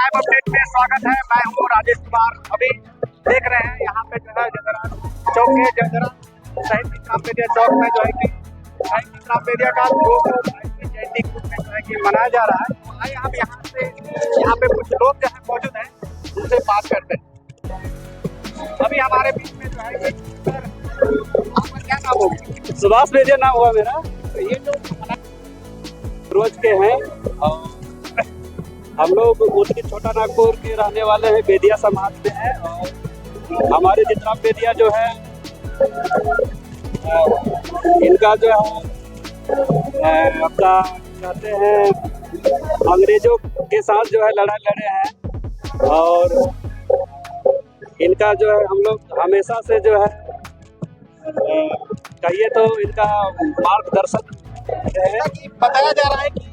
Live update में स्वागत है। मैं हूँ राजेश कुमार। अभी देख रहे हैं यहाँ पे जो है जजरा चौक के जजरा शहीद विश्राम बेदिया चौक में जो है कि शहीद विश्राम बेदिया का 222वीं जयंती के रूप में जो है कि मनाया जा रहा है। तो आइए हम यहाँ पे कुछ लोग जो है मौजूद हैं, उनसे बात करते हैं। अभी हमारे बीच में जो है कि आपका क्या नाम होगा? सुभाष बेदिया नाम हुआ मेरा। तो ये जो रोज के हैं और हम लोग उत्तरी छोटा नागपुर के रहने वाले हैं, बेदिया समाज में हैं। और हमारे जितना बेदिया जो है इनका जो है अपना कहते हैं अंग्रेजों के साथ जो है लड़ाई लड़े हैं। और इनका जो है हम लोग हमेशा से जो है कहिए तो इनका मार्गदर्शन जैसा कि बताया जा रहा है कि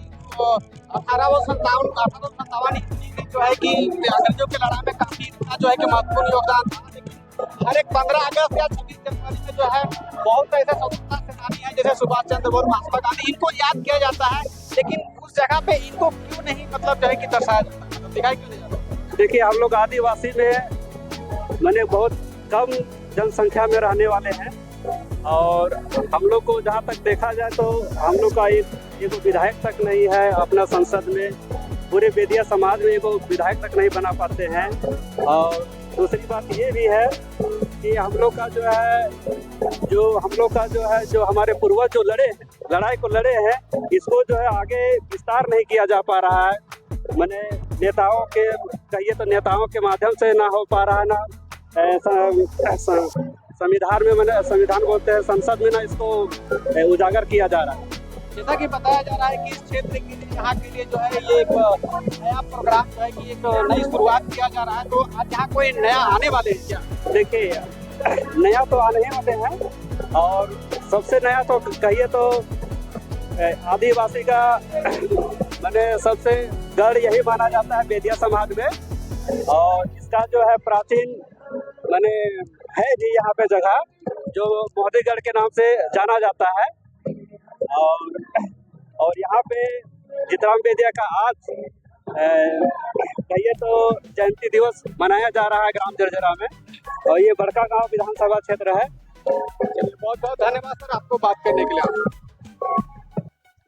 1857 ईस्वी में जो है कि अंग्रेजों की लड़ाई में काफी इनका जो है कि महत्वपूर्ण योगदान था। लेकिन हर एक 15 अगस्त या 26 जनवरी में जो है बहुत ऐसे स्वतंत्रता सेनानी हैं जैसे सुभाष चंद्र बोस, महात्मा गांधी, इनको याद किया जाता है। लेकिन उस जगह पे इनको क्यों नहीं मतलब जो है कि दर्शाया जाता है, दिखाई क्यों नहीं जाता? देखिए, हम लोग आदिवासी में मैंने बहुत कम जनसंख्या में रहने वाले हैं। और हम लोग को जहाँ तक देखा जाए तो हम लोग का एगो विधायक तक नहीं है अपना संसद में। पूरे बेदिया समाज में एगो विधायक तक नहीं बना पाते हैं। और दूसरी बात ये भी है कि हम लोग का जो हमारे पूर्वज जो लड़ाई को लड़े हैं, इसको जो है आगे विस्तार नहीं किया जा पा रहा है। मैंने नेताओं के कहिए तो नेताओं के माध्यम से ना हो पा रहा है, ना संविधान में मैंने संविधान बोलते हैं संसद में ना इसको उजागर किया जा रहा है। जैसा कि बताया जा रहा है कि इस क्षेत्र के लिए यहाँ के लिए जो है ये एक नया प्रोग्राम जो है कि एक नई शुरुआत किया जा रहा है। तो आज यहाँ कोई नया आने वाले हैं क्या? देखिए, नया तो आने ही वाले हैं। और सबसे नया तो कहिए तो आदिवासी का मैंने सबसे गढ़ यही माना जाता है बेदिया समाज में। और इसका जो है प्राचीन मैंने है जी यहाँ पे जगह जो मोहदीगढ़ के नाम से जाना जाता है। और यहाँ पे जितराम बेदिया का आज कहिए तो जयंती दिवस मनाया जा रहा है ग्राम जरजरा में। और ये बड़का गांव विधानसभा क्षेत्र है। बहुत बहुत धन्यवाद सर आपको बात करने के लिए।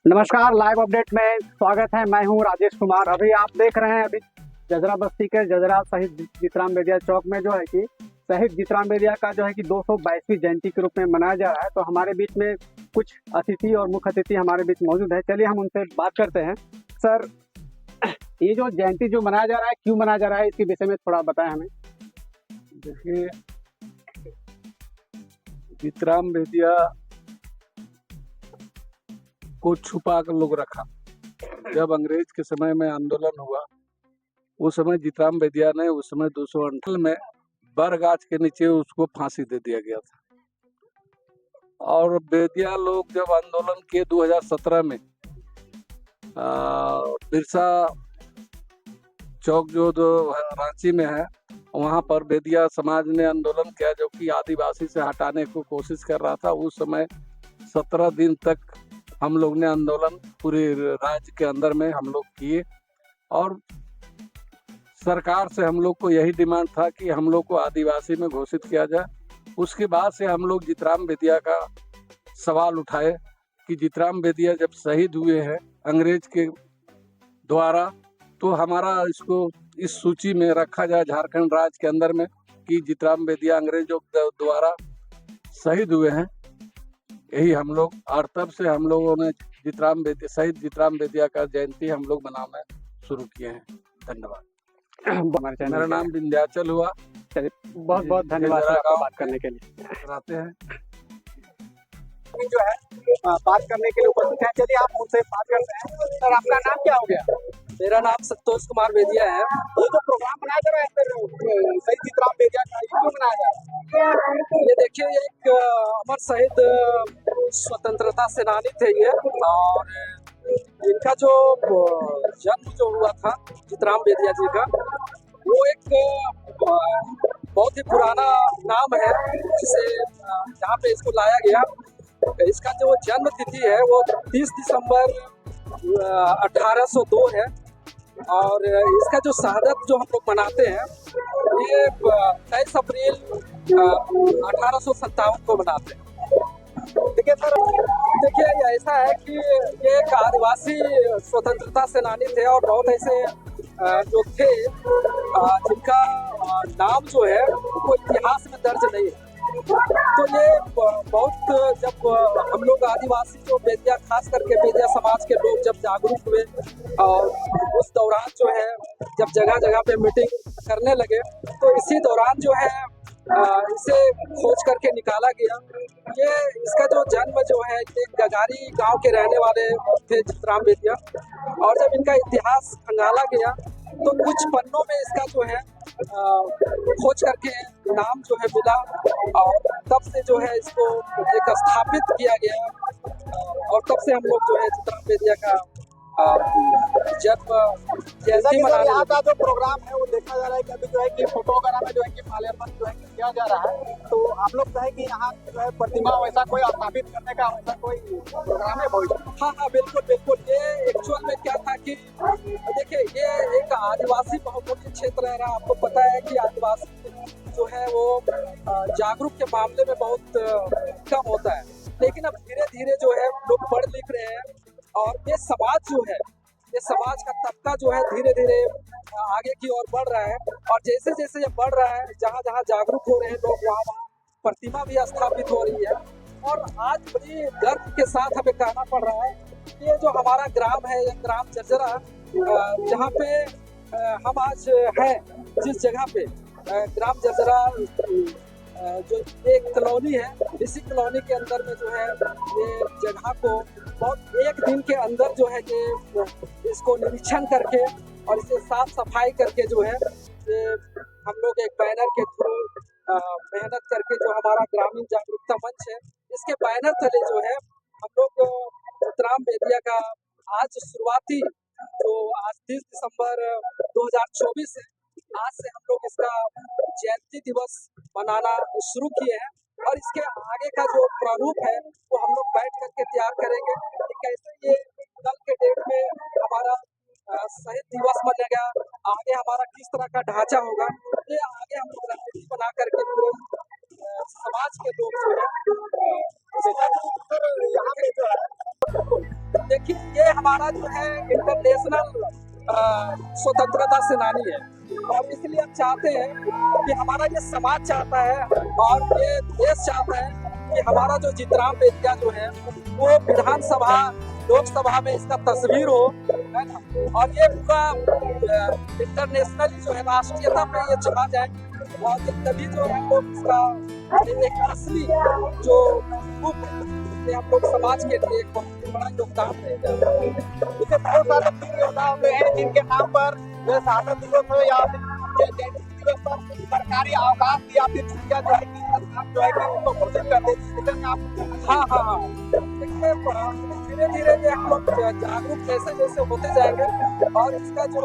नमस्कार, लाइव अपडेट में स्वागत है। मैं हूँ राजेश कुमार। अभी आप देख रहे हैं अभी जजरा बस्ती के जजरा शहीद जितराम बेदिया चौक में जो है कि शहीद जितराम बेदिया का जो है कि 222वीं जयंती के रूप में मनाया जा रहा है। तो हमारे बीच में कुछ अतिथि और मुख्य अतिथि हमारे बीच मौजूद है। चलिए हम उनसे बात करते हैं। सर, ये जो जयंती जो मनाया जा रहा है, क्यों मनाया जा रहा है, इसके विषय में थोड़ा बताएं हमें। देखिए, जितराम बेदिया को छुपा कर लोग रखा। जब अंग्रेज के समय में आंदोलन हुआ, उस समय जितराम बेदिया ने उस समय 258 में बरगाछ के नीचे उसको फांसी दे दिया गया था। और बेदिया लोग जब आंदोलन किए 2017 में बिरसा चौक जो रांची में है, वहाँ पर बेदिया समाज ने आंदोलन किया जो कि आदिवासी से हटाने को कोशिश कर रहा था। उस समय 17 दिन तक हम लोग ने आंदोलन पूरे राज्य के अंदर में हम लोग किए। और सरकार से हम लोग को यही डिमांड था कि हम लोग को आदिवासी में घोषित किया जाए। उसके बाद से हम लोग जितराम बेदिया का सवाल उठाए कि जितराम बेदिया जब शहीद हुए हैं अंग्रेज के द्वारा, तो हमारा इसको इस सूची में रखा जाए झारखंड राज्य के अंदर में कि जितराम बेदिया अंग्रेजों द्वारा शहीद हुए हैं। यही हम लोग, और तब से हम लोगों ने शहीद जितराम बेदिया का जयंती हम लोग मनाना शुरू किए हैं। धन्यवाद। मेरा नाम विंध्याचल हुआ। चलिए, बहुत बहुत धन्यवाद सर आपको बात करने के लिए। रहते हैं जो है बात करने के लिए उपस्थित हैं। चलिए आप उनसे बात करते हैं। सर, आपका नाम क्या हो गया? मेरा नाम संतोष कुमार बेदिया है। ये जो प्रोग्राम मनाया जा रहा है सर शहीद जितराम बेदिया का, ये क्यों मनाया जा रहा है? ये देखिए, एक अमर शहीद स्वतंत्रता सेनानी थे ये। और इनका जो जन्म जो हुआ था जितराम बेदिया जी का, वो एक बहुत ही पुराना नाम है जिसे जहाँ पे इसको लाया गया। इसका जो जन्म तिथि है वो 30 दिसंबर 1802 है। और इसका जो शहादत जो हम लोग मनाते हैं ये 23 अप्रैल 1857 को मनाते हैं। देखिए सर, देखिए ऐसा है कि ये एक आदिवासी स्वतंत्रता सेनानी थे और बहुत ऐसे जो थे जिनका नाम जो है वो इतिहास में दर्ज नहीं है। तो ये बहुत जब हम लोग आदिवासी जो बेदिया, खास करके बेदिया समाज के लोग जब जागरूक हुए और उस दौरान जो है जब जगह जगह पे मीटिंग करने लगे तो इसी दौरान जो है इसे खोज करके निकाला गया। ये इसका जो जन्म जो है ये गगारी गांव के रहने वाले थे चित्राम बेदिया, और जब इनका इतिहास खंगाला गया तो कुछ पन्नों में इसका जो है खोज करके नाम जो है मिला और तब से जो है इसको एक स्थापित किया गया और तब से हम लोग जो है चित्राम बेदिया का जन्म जैसा जयंती कि सर मनाने यहाँ का जो प्रोग्राम है वो देखा जा रहा है कि अभी जो है कि फोटो वगैरह में जो है कि माल्यार्पण जो है कि किया जा रहा है। तो आप लोग जो है कि यहाँ जो है प्रतिमा वैसा कोई स्थापित करने का वैसा कोई प्रोग्राम है भविष्य? हाँ हाँ बिल्कुल बिल्कुल। ये एक्चुअल में क्या था कि देखिए ये एक आदिवासी बहुमुखी क्षेत्र है रहा। आपको पता है कि आदिवासी जो है वो जागरूक के मामले में बहुत कम होता है, लेकिन अब धीरे धीरे जो है लोग पढ़ लिख रहे हैं और ये समाज जो है, ये समाज का तबका जो है धीरे धीरे आगे की ओर बढ़ रहा है। और जैसे जैसे ये बढ़ रहा है, जहाँ जहाँ जागरूक हो रहे हैं लोग, वहाँ वहाँ प्रतिमा भी स्थापित हो रही है। और आज बड़ी गर्व के साथ हमें कहना पड़ रहा है ये जो हमारा ग्राम है, ये ग्राम जर्जरा, जहाँ पे हम आज हैं, जिस जगह पे ग्राम जर्जरा जो एक कॉलोनी है, इसी कॉलोनी के अंदर में जो है ये जगह को बहुत एक दिन के अंदर जो है ये इसको निरीक्षण करके और इसे साफ सफाई करके जो है ये हम लोग एक बैनर के थ्रू मेहनत करके जो हमारा ग्रामीण जागरूकता मंच है, इसके बैनर तले जो है हम लोग चित्राम बेदिया का आज शुरुआती जो आज 30 दिसंबर 2024 है, आज से हम लोग इसका जयंती दिवस मनाना शुरू किए हैं। और इसके आगे का जो प्रारूप है वो हम लोग बैठ करके तैयार करेंगे कि कैसे ये कल के डेट में हमारा शहीद दिवस बनेगा, आगे हमारा किस तरह का ढांचा होगा, ये आगे हम लोग रणनीति बना करके पूरे समाज के लोग जो है यहाँ पे जो है देखिए ये हमारा जो है इंटरनेशनल स्वतंत्रता सेनानी है और इसलिए हम चाहते हैं कि हमारा ये समाज चाहता है और ये देश चाहता है कि हमारा जो चित्राम बेदिया जो है वो विधानसभा लोकसभा में इसका तस्वीर हो, है ना, और ये पूरा इंटरनेशनली जो है राष्ट्रीयता पे ये चला जाए और तभी जो है लोग इसका एक असली जो रूप हम लोग समाज के लिए एक बहुत बड़ा योगदान देगा। इसे बहुत सारे योद्धा हुए हैं जिनके नाम पर जो शहादत दिवस हो या फिर जयंती दिवस पर सरकारी अवकाश या फिर छुट्टियां जो है कि सरकार जो है कि उनको घोषित कर देती है। आप हाँ हाँ हाँ, देखिए धीरे धीरे ये हम लोग जागरूक जैसे जैसे होते जाएंगे और इसका जो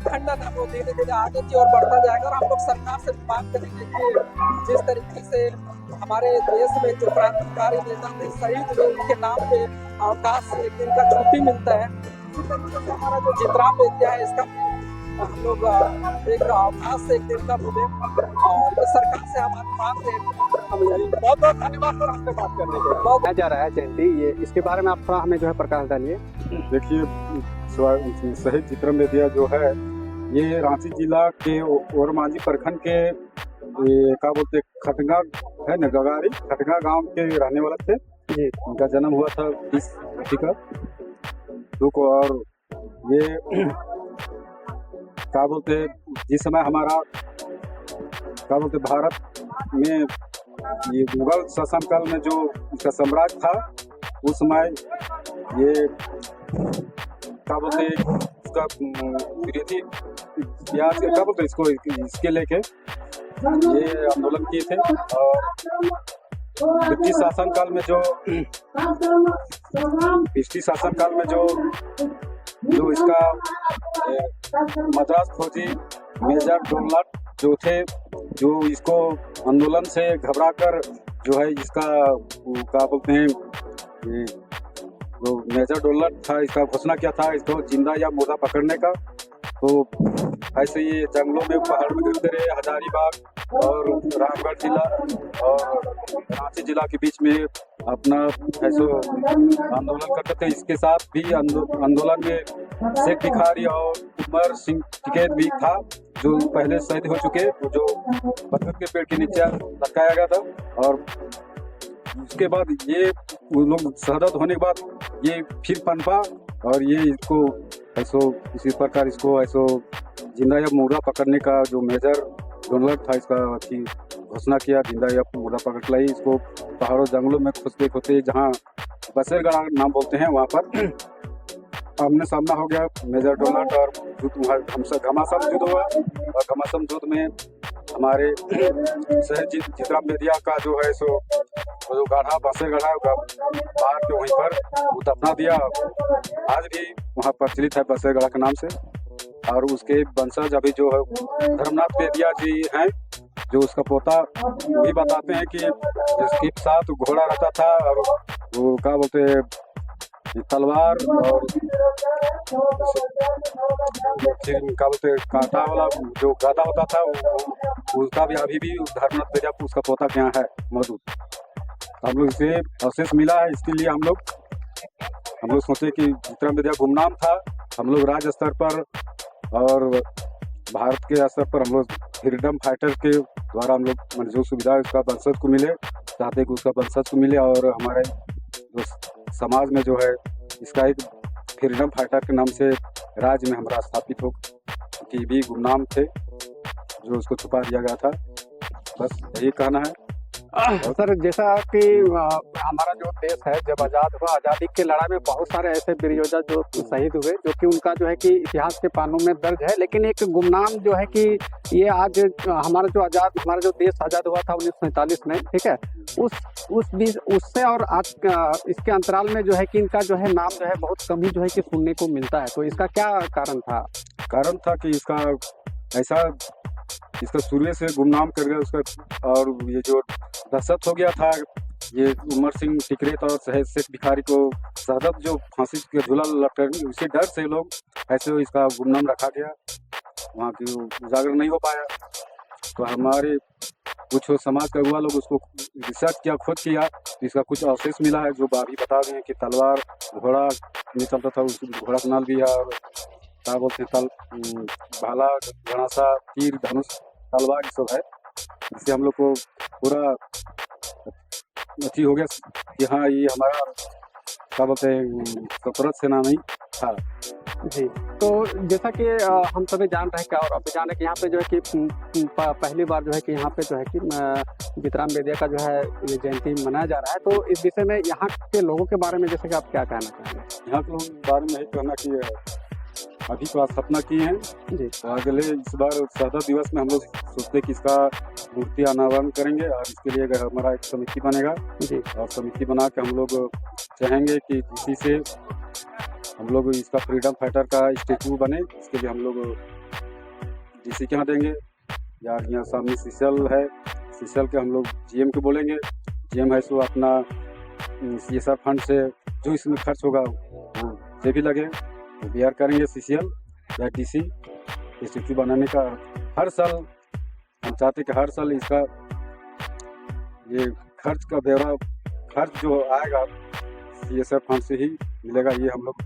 खंडन है वो धीरे धीरे आगे की ओर बढ़ता जाएगा। और हम लोग सरकार से मांग करेंगे कि जिस तरीके से हमारे देश में जो क्रांतिकारी नेता थे शहीद हुए, उनके नाम पे अवकाश एक दिन का छुट्टी मिलता है, इसी तरीके से हमारा जो चित्राम बेदिया है इसका हम लोग एक अवकाश एक दिन का मिले और सरकार से हमारी मांग है। बहुत बहुत धन्यवाद सर आपसे बात करने के लिए। बहुत जा रहा है जयंती, ये इसके बारे में आप थोड़ा हमें जो है प्रकाश डालिए। देखिए शहीद चित्राम बेदिया जो है ये रांची जिला के ओरमांझी प्रखंड के क्या बोलते खटगा है न, गगारी खटगा गांव के रहने वाले थे जी। उनका जन्म हुआ था 30 को और ये क्या बोलते जिस समय हमारा क्या बोलते भारत में ये मुगल शासनकाल में जो इसका साम्राज्य था उस समय ये क्या बोलते इसका विरोधी इतिहास क्या बोलते इसको इसके लेके ये आंदोलन किए थे। और ब्रिटिश शासनकाल में जो इसका मद्रास फौजी मेजर डोनाल्ड जो थे, जो इसको आंदोलन से घबराकर जो है इसका क्या बोलते हैं जो मेजर डोनाल्ड था, इसका घोषणा किया था इसको जिंदा या मुर्दा पकड़ने का। तो ऐसे ही जंगलों में पहाड़ में घूमते रहे, हजारीबाग और रामगढ़ जिला और रांची जिला के बीच में अपना ऐसे आंदोलन करते थे। इसके साथ भी आंदोलन में शेख भिखारी और उमर सिंह टिकैत भी था, जो पहले शहीद हो चुके, जो बरगद के पेड़ के नीचे लटकाया गया था। और उसके बाद ये वो लोग शहादत होने के बाद ये फिर पनपा और ये इसको ऐसो इसी प्रकार इसको ऐसो जिंदा या मुर्दा पकड़ने का जो मेजर डोनाल्ड था, इसका की घोषणा किया जिंदा या मुर्दा पकड़ लाई। इसको पहाड़ों जंगलों में खोजते खोजते जहाँ बसेरगढ़ नाम बोलते हैं, वहाँ पर आमने सामना हो गया मेजर डोनाल्ड और घमासान युद्ध हुआ। और घमासान युद्ध में हमारे शहर चित्रा बेदिया का जो है सो जो गाढ़ा बसे गढ़ा बाहर के वहीं पर वो दफना दिया। आज भी वहाँ प्रचलित है बसे गढ़ा के नाम से। और उसके वंशज अभी जो है धर्मनाथ बेदिया जी हैं, जो उसका पोता, वही बताते हैं कि इसके साथ घोड़ा रहता था और वो क्या बोलते हैं तलवार और क्या बोलते कांटा वाला जो गदा होता था, उसका भी अभी भी धर्मनाथ बेदिया उसका पोता के यहाँ है मौजूद। हम लोग इसे अवशेष मिला है, इसके लिए हम लोग सोचे कि जितना बेदिया गुमनाम था, हम लोग राज्य स्तर पर और भारत के स्तर पर हम लोग फ्रीडम फाइटर के द्वारा हम लोग जो सुविधा उसका वंशज को मिले, चाहते कि उसका वंशज को मिले। और हमारे जो समाज में जो है इसका एक फ्रीडम फाइटर के नाम से राज्य में हमारा स्थापित हो, कि भी गुमनाम थे जो उसको छुपा दिया गया था। बस यही कहना है। सर, जैसा कि हमारा जो देश है जब आज़ाद हुआ, आज़ादी के लड़ाई में बहुत सारे ऐसे वीर योद्धा जो शहीद हुए, जो कि उनका जो है कि इतिहास के पानों में दर्ज है। लेकिन एक गुमनाम जो है कि ये आज हमारा जो देश आज़ाद हुआ था 1947 में, ठीक है, उससे और आज इसके अंतराल में जो है कि इनका जो है नाम जो है बहुत कम ही जो है कि सुनने को मिलता है। तो इसका क्या कारण था? कारण था कि इसका शुरू से गुमनाम कर गया उसका। और ये जो दहशत हो गया था, ये उमर सिंह टिकैत और शेख भिखारी को शहादत जो फांसी के झूला लटक, उसी डर से लोग ऐसे इसका गुमनाम रखा गया, वहाँ की उजागर नहीं हो पाया। तो हमारे कुछ समाज का हुआ लोग उसको रिसर्च किया, खोज किया, तो इसका कुछ अवशेष मिला है, जो अभी बता रहे हैं कि तलवार घोड़ा नहीं चलता था, उस घोड़ा का नाल भी है। और क्या बोलते हैं भाला घणासा तीर धनुष तलवार ये सब है, जिससे हम लोग को पूरा अच्छी हो गया कि हाँ ये हमारा क्या बोलते हैं सतरत सेना नहीं था। जी, तो जैसा कि हम सभी जान रहे हैं क्या, और अभी जान रहे हैं कि यहाँ पे जो है कि पहली बार जो है कि यहाँ पे जो है कि जीतराम बेदिया का जो है ये जयंती मनाया जा रहा है। तो इस विषय में यहाँ के लोगों के बारे में जैसे कि आप क्या कहना चाहेंगे? यहाँ के लोगों के बारे में यही कहना कि अभी तो स्थापना की है जी, तो अगले इस बार शहादत दिवस में हम लोग सोचते कि इसका मूर्ति अनावरण करेंगे और इसके लिए अगर हमारा एक समिति बनेगा जी, और समिति बना के हम लोग चाहेंगे कि इसी से हम लोग इसका फ्रीडम फाइटर का स्टेचू बने। इसके लिए हम लोग डीसी के यहाँ देंगे, या यहाँ सामने सीसल है, सीसल के हम लोग जीएम के बोलेंगे। जीएम है सो अपना CSR फंड से जो इसमें खर्च होगा वो से भी लगे वो बियर करेंगे सीसीएल या डीसी स्टेचू बनाने का। हर साल हम चाहते कि हर साल इसका ये खर्च का ब्यौरा, खर्च जो आएगा CSR फंड से ही मिलेगा, ये हम लोग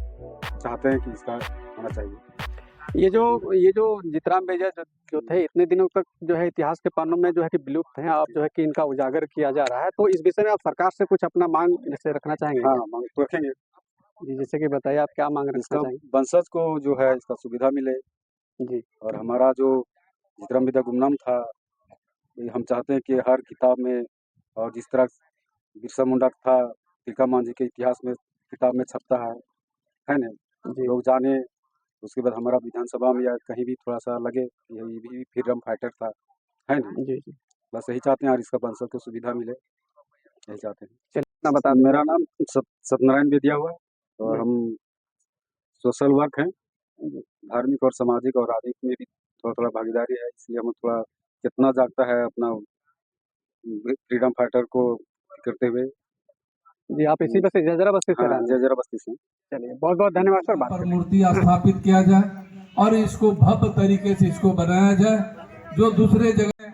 चाहते हैं कि इसका होना चाहिए। ये जो जीतराम बेदिया जो थे इतने दिनों तक जो है इतिहास के पन्नों में जो है कि विलुप्त हैं, अब जो है कि इनका उजागर किया जा रहा है। तो इस विषय में आप सरकार से कुछ अपना मांग जैसे रखना चाहेंगे? हाँ, मांग तो रखेंगे। जी, जैसे कि बताइए आप क्या मांग इसका रखना चाहेंगे? वंशज को जो है इसका सुविधा मिले। जी, और हमारा जो जीतराम बेदिया गुमनाम था, ये हम चाहते हैं कि हर किताब में, और जिस तरह बिरसा मुंडा था तिलका मांझी के इतिहास में किताब में छपता है ना, जी, लोग जाने। उसके बाद हमारा विधानसभा में या कहीं भी थोड़ा सा लगे ये भी फ्रीडम फाइटर था, है ना। जी, जी, बस यही चाहते हैं और इसका वंशज को सुविधा मिले, यही चाहते हैं। चलिए ना बता दें। मेरा नाम सत्यनारायण बेदिया हुआ और जी। हम सोशल वर्क हैं, धार्मिक और सामाजिक और राजनीतिक में भी थोड़ा थोड़ा भागीदारी है, इसलिए हम थोड़ा कितना जागता है अपना फ्रीडम फाइटर को करते हुए जी, आप इसी बस्ती जजरा बस्ती से रहते हैं। जजरा बस्ती से। चलिए, बहुत बहुत धन्यवाद सर, बात पर करने के लिए। मूर्ति स्थापित किया जाए और इसको भव्य तरीके से इसको बनाया जाए। जो दूसरे जगह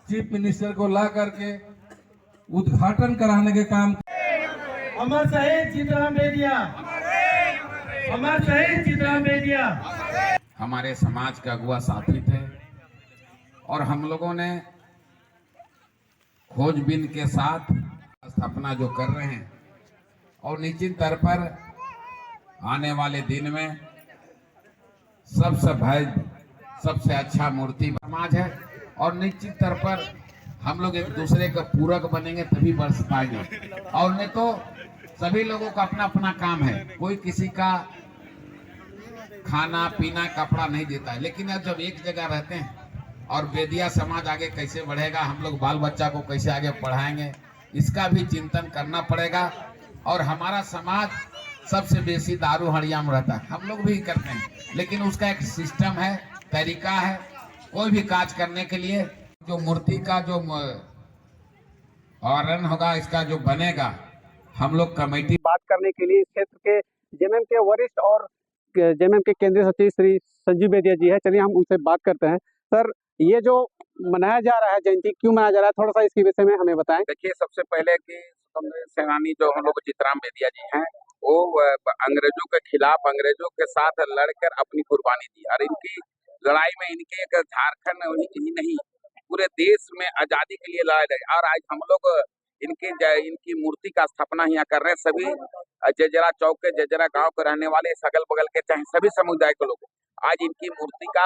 चीफ मिनिस्टर को ला करके उद्घाटन कराने के काम। अमर शहीद चित्राम बेदिया, अमर शहीद चित्राम बेदिया हमारे समाज का अगुआ साथी थे और हम लोगों ने खोजबीन के साथ स्थापना जो कर रहे हैं और निश्चित तौर पर आने वाले दिन में सबसे भव्य सबसे अच्छा मूर्ति समाज है और निश्चित तौर पर हम लोग एक दूसरे का पूरक बनेंगे तभी बढ़ पाएंगे। और नहीं तो सभी लोगों का अपना अपना काम है, कोई किसी का खाना पीना कपड़ा नहीं देता है, लेकिन अब जब एक जगह रहते हैं और बेदिया समाज आगे कैसे बढ़ेगा, हम लोग बाल बच्चा को कैसे आगे पढ़ाएंगे, इसका भी चिंतन करना पड़ेगा। और हमारा समाज सबसे बेसी दारू हड़िया में रहता है, हम लोग भी करते हैं, लेकिन उसका एक सिस्टम है, तरीका है। कोई भी काज करने के लिए जो मूर्ति का जो आवरण होगा, इसका जो बनेगा, हम लोग कमेटी बात करने के लिए इस क्षेत्र के जेएमएम के वरिष्ठ और जेएमएम के केंद्रीय सचिव श्री संजीव बेदिया जी है। चलिए हम उनसे बात करते हैं। सर, ये जो मनाया जा रहा है जयंती, क्यों मनाया जा रहा है, थोड़ा सा इसके विषय में हमें बताएं। देखिए, सबसे पहले कि स्वतंत्रता सेनानी जो हम लोग चित्राम बेदिया जी हैं, वो अंग्रेजों के खिलाफ अंग्रेजों के साथ लड़कर अपनी कुर्बानी दी और इनकी लड़ाई में इनके एक झारखंड ही नहीं पूरे देश में आजादी के लिए लड़ाई लड़ी। और आज हम लोग इनकी मूर्ति का स्थापना यहाँ कर रहे हैं। सभी जजरा चौक के जजरा गांव के रहने वाले, अगल बगल के चाहे सभी समुदाय के लोग आज इनकी मूर्ति का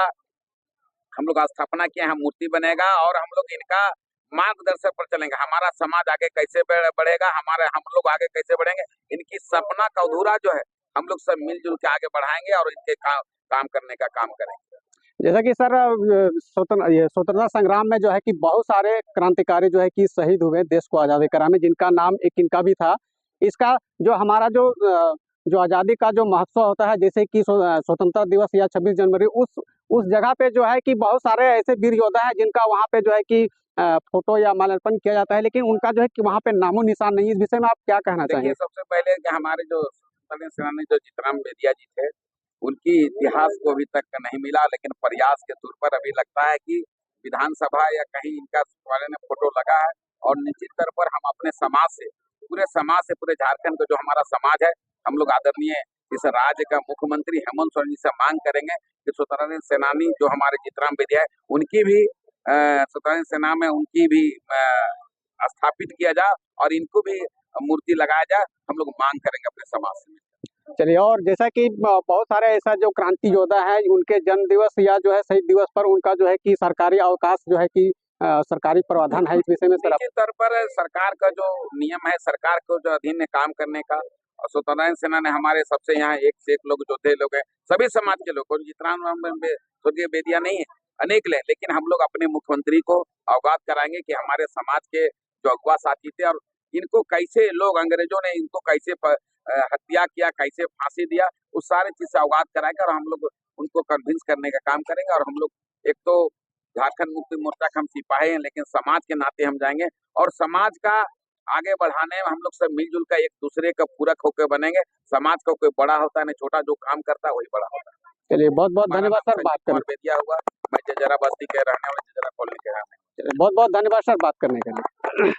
हम लोग स्थापना किए हैं। मूर्ति बनेगा और हम लोग इनका मार्गदर्शन पर चलेंगे। हमारा समाज आगे कैसे बढ़ेगा, हम लोग आगे कैसे बढ़ेंगे, इनकी सपना का अधूरा जो है हम लोग सब मिलजुल के आगे बढ़ाएंगे और इनके काम करने का काम करेंगे। जैसा कि सर स्वतंत्रता संग्राम में जो है कि बहुत सारे क्रांतिकारी जो है कि शहीद हुए देश को आज़ादी कराने, जिनका नाम एक इनका भी था। इसका जो हमारा जो आज़ादी का जो महोत्सव होता है, जैसे कि स्वतंत्रता दिवस या 26 जनवरी, उस जगह पे जो है कि बहुत सारे ऐसे वीर योद्धा हैं जिनका वहाँ पे जो है कि फोटो या माल्यार्पण किया जाता है, लेकिन उनका जो है कि वहाँ पे नामो निशान नहीं है। इस विषय में आप क्या कहना चाहेंगे? सबसे पहले कि हमारे जो स्वतंत्रता सेनानी जो चित्राम बेदिया जी थे, उनकी इतिहास को अभी तक नहीं मिला, लेकिन प्रयास के तौर पर अभी लगता है कि विधानसभा या कहीं इनका वाले ने फोटो लगा है। और निश्चित तौर पर हम अपने समाज से पूरे झारखंड का जो हमारा समाज है, हम लोग आदरणीय इस राज्य का मुख्यमंत्री हेमंत सोरेन जी से मांग करेंगे कि स्वतंत्रता सेनानी जो हमारे चित्राम बेदिया है, उनकी भी स्वतंत्रता सेना में उनकी भी स्थापित किया जाए और इनको भी मूर्ति लगाया जाए। हम लोग मांग करेंगे अपने समाज से। चलिए, और जैसा कि बहुत सारे ऐसा जो क्रांति योद्धा है, उनके जन्म दिवस या जो है शहीद दिवस पर उनका जो है कि सरकारी अवकाश जो है कि सरकारी प्रावधान है, इस विषय में सर निश्चित तौर पर सरकार का जो नियम है, सरकार को जो अधीन काम करने का, और स्वतंत्रता सेना ने हमारे सबसे यहाँ एक से एक लोग योद्धे लोग हैं, सभी समाज के लोग, चित्राम स्वर्गीय बेदिया नहीं है, अनेक ले, लेकिन हम लोग अपने मुख्यमंत्री को अवगत कराएंगे कि हमारे समाज के जो अगुआ साथी थे और इनको कैसे लोग अंग्रेजों ने इनको कैसे हत्या किया, कैसे फांसी दिया, उस सारे चीज से अवगत कराएंगे और हम लोग उनको कन्विंस करने का काम करेंगे। और हम लोग एक तो झारखंड मुक्ति मोर्चा के हम सिपाही हैं, लेकिन समाज के नाते हम जाएंगे और समाज का आगे बढ़ाने में हम लोग सब मिलजुल कर एक दूसरे का पूरक होकर बनेंगे। समाज का कोई बड़ा होता है नहीं, छोटा जो काम करता है वही बड़ा होता है। चलिए, बहुत बहुत धन्यवाद सर बात करने बेदिया हुआ, मैं जजरा बस्ती के रहने वाले, जजरा कॉलोनी के रहने वाले। बहुत बहुत धन्यवाद सर बात करने के लिए।